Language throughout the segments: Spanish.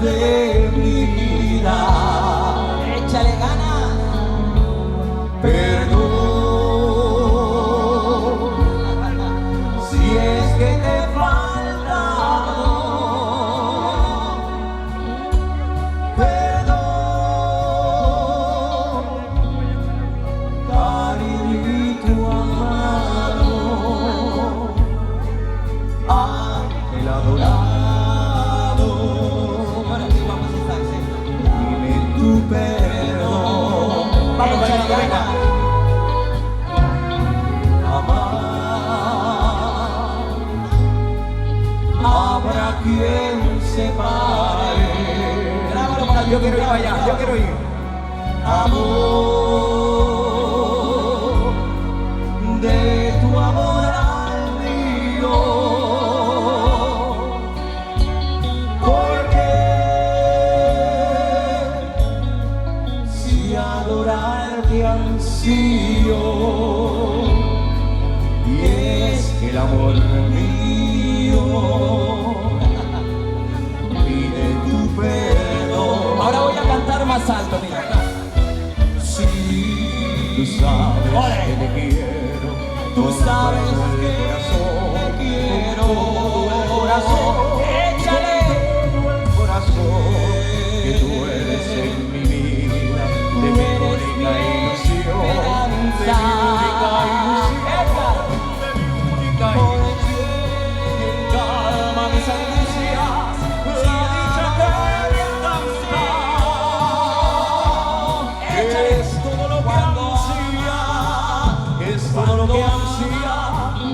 de mi vida. Échale ganas. Perdón si es que te he faltado. Perdón, cariñito amado, ángel adorado. Ahora sí vamos a estar, ¿sí? Dime tu perdón. Vamos, venga, venga. Habrá quien se pare. Grábalo para yo quiero ir para allá, yo quiero ir. Amor, de tu amor al mío. Porque si adorarte ansío, y es que el amor mío pide tu perdón. Ahora voy a cantar más alto, mira. Sí, tú sabes que te quiero, tú sabes que te quiero, corazón, échale todo el corazón, que tú eres en mi vida, de mi única ilusión, de mi única ilusión. Calma mis angustias, la dicha que me alcanza. Es todo lo que ansía, es todo lo que ansía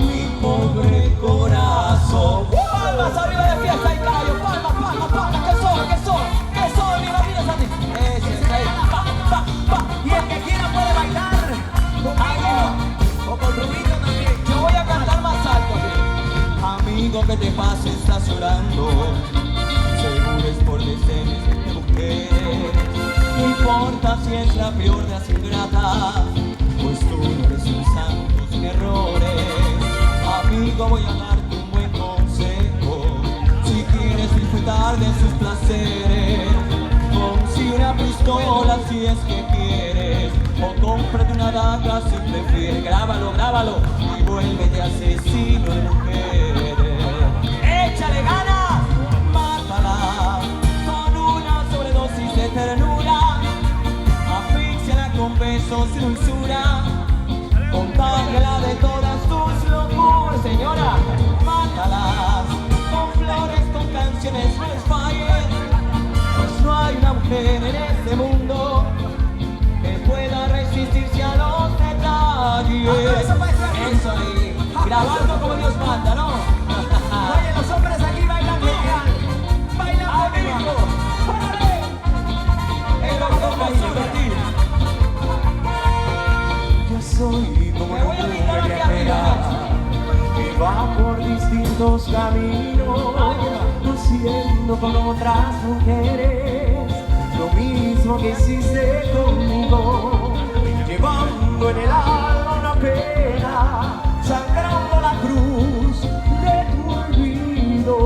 mi pobre corazón. Palmas arriba de fiesta y callo, palmas, palmas, palmas, que soy, mira, mira, Santi. Ese es ahí, pa, pa, pa. Y el que quiera puede bailar conmigo o con Rubito también. Yo voy a cantar más alto aquí. Amigo, que te pasa, estás llorando. Seguro es por deseos de mujeres. No importa si es la peor de las ingratas, pues tú no eres un santo sin errores. Amigo, voy a darte un buen consejo. Si quieres disfrutar de sus placeres, consigue una pistola si es que quieres, o cómprate una daga si prefieres. Grábalo, grábalo y vuélvete asesino de mujeres. Échale ganas, mátala con una sobredosis de ternura, asfixiala con besos y dulzura, contágiala de todas tus locuras. Señora, mátalas con flores, con canciones, no les falles, pues no hay una mujer en este mundo que pueda resistirse a los detalles. Eso ahí, grabando como Dios manda, ¿no? Oye, los hombres aquí bailan genial, bailan bonito. ¡Órale! El loco más divertido. Yo soy como una mujer viajera que va por distintos caminos, luciendo con otras mujeres lo mismo que hiciste conmigo, llevando en el alma una pena, sangrando la cruz de tu olvido.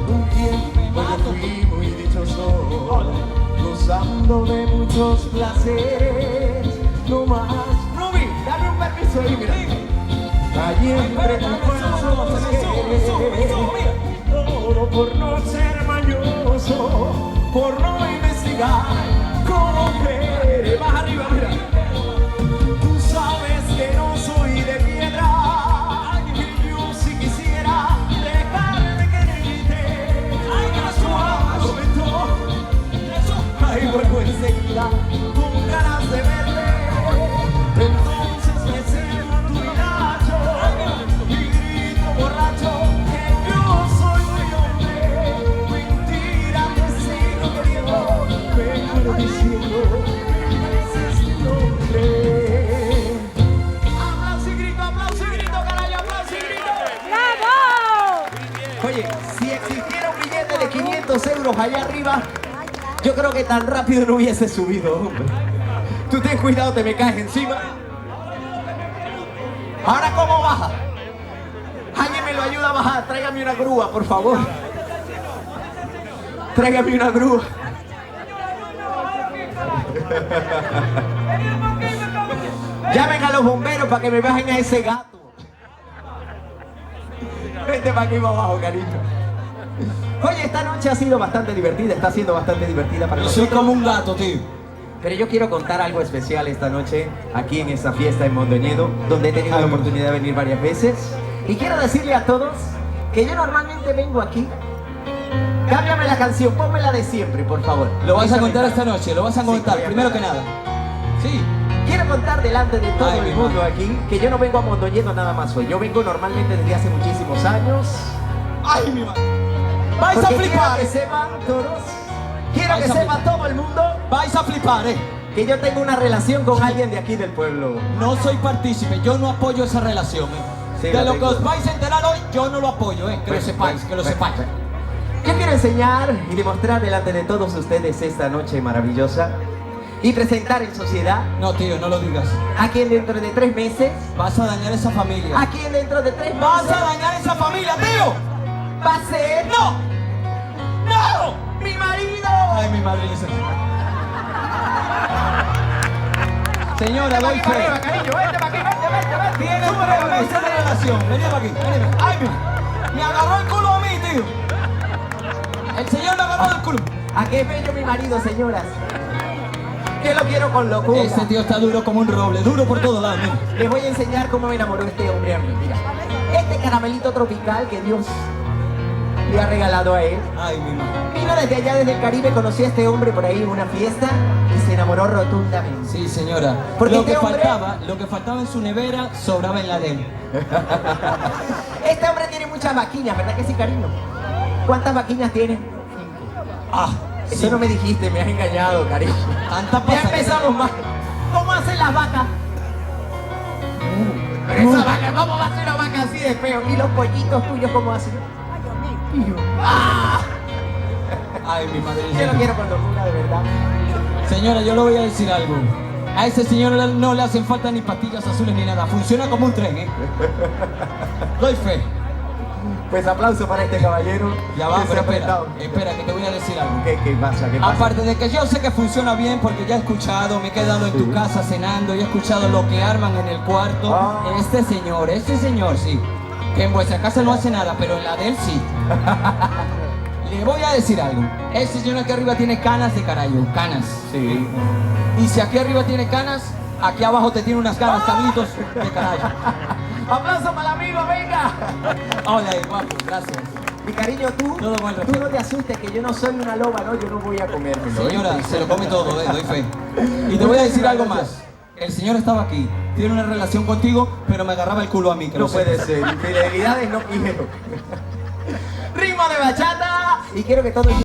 Un tiempo yo fui muy dichoso, gozando de muchos placeres. No más, Ruby, dame un permiso ahí, mira. Allí entre tus brazos todo por no ser mañoso, por no investigar cómo querer. Más arriba, mira. Tú sabes que no soy de piedra, y yo si quisiera dejarme quererte. Ay, casual momento, ay, vuelvo enseguida con ganas de verte. Entonces me siento a tu hilacho y grito borracho que yo soy muy hombre. Mentira, te sigo queriendo, me muero diciendo ese es tu nombre. Aplauso y grito, carajo, aplauso y grito. ¡Bravo! Oye, si existiera un billete de 500 euros allá arriba, yo creo que tan rápido no hubiese subido, hombre. Tú ten cuidado, te me caes encima. Ahora, ¿cómo baja? Alguien me lo ayuda a bajar. Tráigame una grúa, por favor. Tráigame una grúa. Llamen a los bomberos para que me bajen a ese gato. Vente para aquí para abajo, cariño. Oye, esta noche ha sido bastante divertida, está siendo bastante divertida para nosotros. Yo soy como un gato, tío. Pero yo quiero contar algo especial esta noche, aquí en esta fiesta en Mondoñedo, donde he tenido la oportunidad de venir varias veces. Y quiero decirle a todos que yo normalmente vengo aquí. Cámbiame la canción, ponme la de siempre, por favor. Lo vas a Esa contar me- esta noche, lo vas a contar, voy a primero que contar. nada. Sí. Quiero contar delante de todo Ay, el mi mundo madre. aquí que yo no vengo a Mondoñedo nada más hoy. Yo vengo normalmente desde hace muchísimos años. ¡Ay, mi madre! ¡Vais a Porque flipar! quiero que sepan todos, quiero Vais que a sepa flipar. todo el mundo ¡Vais a flipar, que yo tengo una relación con alguien de aquí del pueblo. No soy partícipe, yo no apoyo esa relación, Sí, De la lo que tengo. os vais a enterar hoy, yo no lo apoyo, Que lo sepáis, que lo sepáis. Yo quiero enseñar y demostrar delante de todos ustedes esta noche maravillosa y presentar en sociedad No, tío, no lo digas. a quien dentro de 3 meses, Vas a dañar esa familia. a quien dentro de 3 ¡Vas meses a dañar esa familia, tío! va a ser ¡No! ¡No! mi marido. ¡Ay, mi madre! Señora, doy Vente para fe. arriba, cariño, vente para aquí, vente. Tiene Súbeme, 3 súbeme, meses de súbeme. relación. Venid para aquí, venid. ¡Ay, me agarró el culo a mí, tío! El señor me agarró el culo. ¿A qué bello mi marido, señoras? Que lo quiero con locura. Ese tío está duro como un roble, duro por todos lados, mira. Les voy a enseñar cómo me enamoró este hombre a mí, mira. Este caramelito tropical que Dios le ha regalado a él. Ay, mi madre. Vino desde allá, desde el Caribe, conocí a este hombre por ahí en una fiesta y se enamoró rotundamente. Sí, señora. Porque Lo que este hombre- faltaba en su nevera, sobraba en la de él. Este hombre tiene muchas vaquinas, ¿verdad que sí, cariño? ¿Cuántas vaquinas tiene? Ah, Eso no me dijiste, me has engañado, cariño. Tanta Ya pasa. empezamos mal. ¿Cómo hacen las vacas? Pero esa vaca, ¿cómo va a ser una vaca así de feo? ¿Y los pollitos tuyos cómo hacen? ¡Ah! Ay, mi madre. Yo lo quiero con locura, de verdad. Señora, yo le voy a decir algo. A ese señor no le hacen falta ni pastillas azules ni nada. Funciona como un tren, Doy fe. Pues aplauso para este caballero. Ya va, que se pero ha prestado. espera, que te voy a decir algo. ¿Qué pasa? ¿Qué pasa? Aparte de que yo sé que funciona bien porque ya he escuchado, me he quedado en tu casa cenando y he escuchado lo que arman en el cuarto. Ah. Este señor, sí. Que en vuestra casa no hace nada, pero en la de él sí. Le voy a decir algo. Este señor aquí arriba tiene canas de carayo, canas. Sí. Y si aquí arriba tiene canas, aquí abajo te tiene unas canas, Carlitos, de carayo. ¡Aplauso para el amigo, venga! Hola, guapo, gracias. Mi cariño, Todo con tú respeto. no te asustes que yo no soy una loba, no, yo no voy a comérmelo. Señora, se lo come todo, doy fe. Y te voy a decir algo más. El señor estaba aquí, tiene una relación contigo, pero me agarraba el culo a mí. Que No lo sepas. puede ser, infidelidades no quiero. Ritmo de bachata y quiero que todos